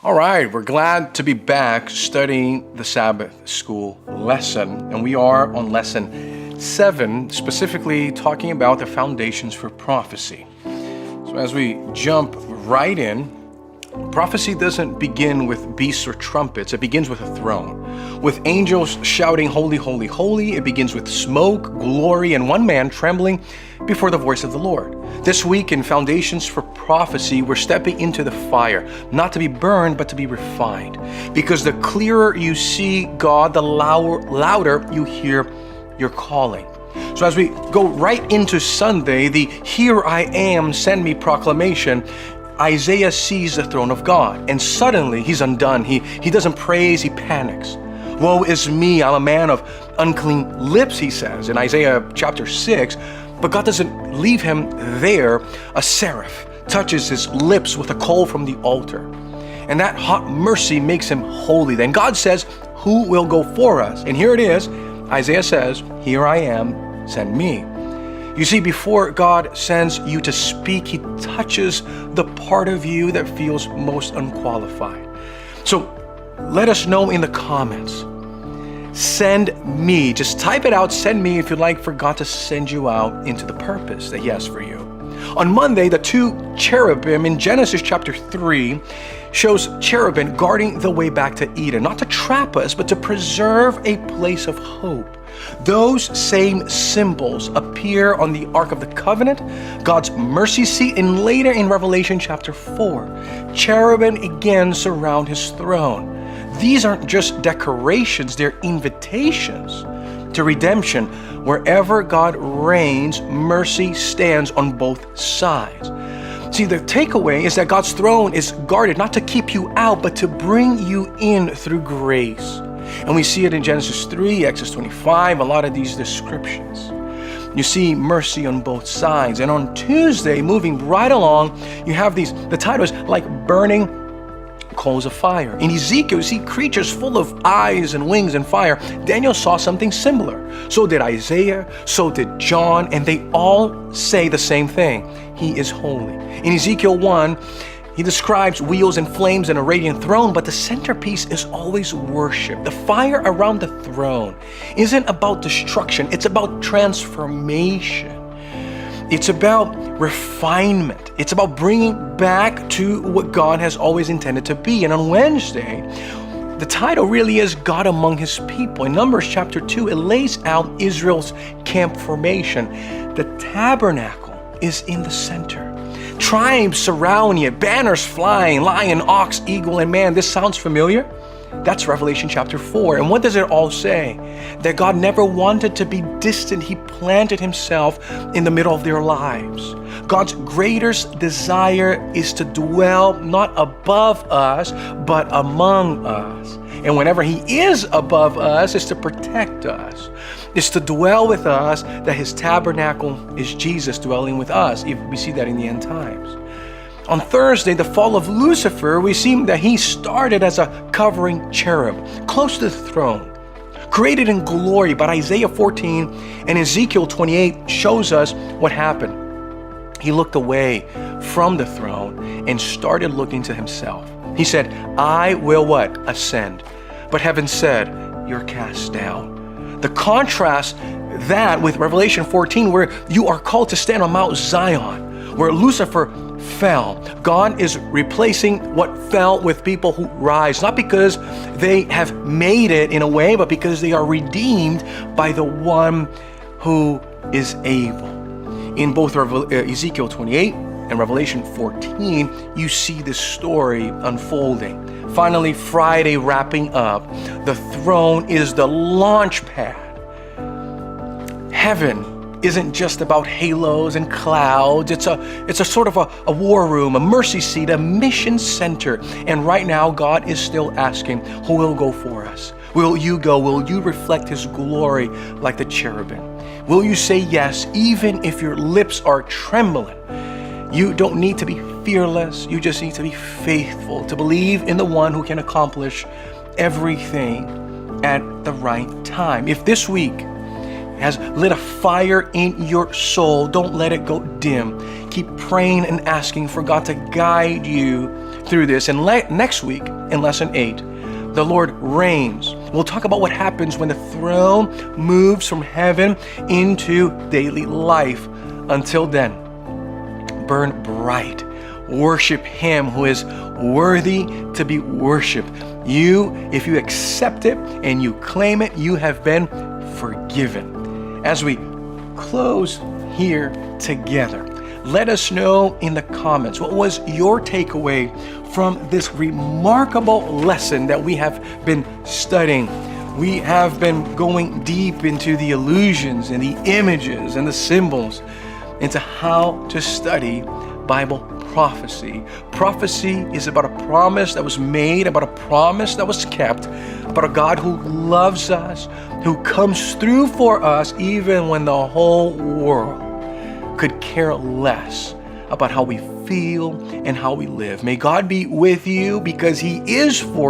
All right, we're glad to be back studying the Sabbath School lesson, and we are on lesson 7, specifically talking about the foundations for prophecy. So as we jump right in, prophecy doesn't begin with beasts or trumpets. It begins with a throne. With angels shouting, "Holy, holy, holy," it begins with smoke, glory, and one man trembling before the voice of the Lord. This week in Foundations for Prophecy, we're stepping into the fire, not to be burned, but to be refined. Because the clearer you see God, the louder you hear your calling. So as we go right into Sunday, the "Here I am, send me" proclamation, Isaiah sees the throne of God, and suddenly he's undone. He doesn't praise, he panics. "Woe is me, I'm a man of unclean lips," he says in Isaiah chapter 6. But God doesn't leave him there. A seraph touches his lips with a coal from the altar, and that hot mercy makes him holy. Then God says, "Who will go for us?" And here it is. Isaiah says, "Here I am, send me." You see, before God sends you to speak, he touches the part of you that feels most unqualified. So let us know in the comments. Send me. Just type it out, send me, if you'd like for God to send you out into the purpose that he has for you. On Monday, the 2 cherubim in Genesis chapter 3 shows cherubim guarding the way back to Eden, not to trap us, but to preserve a place of hope. Those same symbols appear on the Ark of the Covenant, God's mercy seat, and later in Revelation chapter 4. Cherubim again surround his throne. These aren't just decorations, they're invitations to redemption. Wherever God reigns, mercy stands on both sides. See, the takeaway is that God's throne is guarded not to keep you out, but to bring you in through grace. And we see it in Genesis 3, Exodus 25, a lot of these descriptions. You see mercy on both sides. And on Tuesday, moving right along, you have the title is like burning coals of fire. In Ezekiel, you see creatures full of eyes and wings and fire. Daniel saw something similar. So did Isaiah, so did John, and they all say the same thing. He is holy. In Ezekiel 1, he describes wheels and flames and a radiant throne, but the centerpiece is always worship. The fire around the throne isn't about destruction, it's about transformation. It's about refinement. It's about bringing back to what God has always intended to be. And on Wednesday, the title really is God Among His People. In Numbers chapter 2, it lays out Israel's camp formation. The tabernacle is in the center. Tribes surrounding it, banners flying, lion, ox, eagle, and man. This sounds familiar? That's Revelation chapter 4. And what does it all say? That God never wanted to be distant. He planted himself in the middle of their lives. God's greatest desire is to dwell not above us, but among us. And whenever he is above us, it's to protect us. It's to dwell with us, that his tabernacle is Jesus dwelling with us. We see that in the end times. On Thursday, the fall of Lucifer, we see that he started as a covering cherub, close to the throne, created in glory. But Isaiah 14 and Ezekiel 28 shows us what happened. He looked away from the throne and started looking to himself. He said, "I will" what? "Ascend." But heaven said, "You're cast down." The contrast that with Revelation 14, where you are called to stand on Mount Zion, where Lucifer fell. God is replacing what fell with people who rise, not because they have made it in a way, but because they are redeemed by the one who is able. In both Ezekiel 28 and Revelation 14, you see this story unfolding. Finally, Friday wrapping up, the throne is the launch pad. Heaven isn't just about halos and clouds. It's a sort of a war room, a mercy seat, a mission center. And right now, God is still asking, who will go for us? Will you go? Will you reflect his glory like the cherubim? Will you say yes, even if your lips are trembling? You don't need to be fearless. You just need to be faithful, to believe in the one who can accomplish everything at the right time. If this week has lit a fire in your soul. Don't let it go dim. Keep praying and asking for God to guide you through this. And next week in lesson 8, the Lord reigns. We'll talk about what happens when the throne moves from heaven into daily life. Until then, burn bright. Worship Him who is worthy to be worshiped. If you accept it and you claim it, you have been forgiven. As we close here together, let us know in the comments, what was your takeaway from this remarkable lesson that we have been studying? We have been going deep into the illusions and the images and the symbols, into how to study Bible prophecy. Prophecy is about a promise that was made, about a promise that was kept, about a God who loves us, who comes through for us even when the whole world could care less about how we feel and how we live. May God be with you, because He is for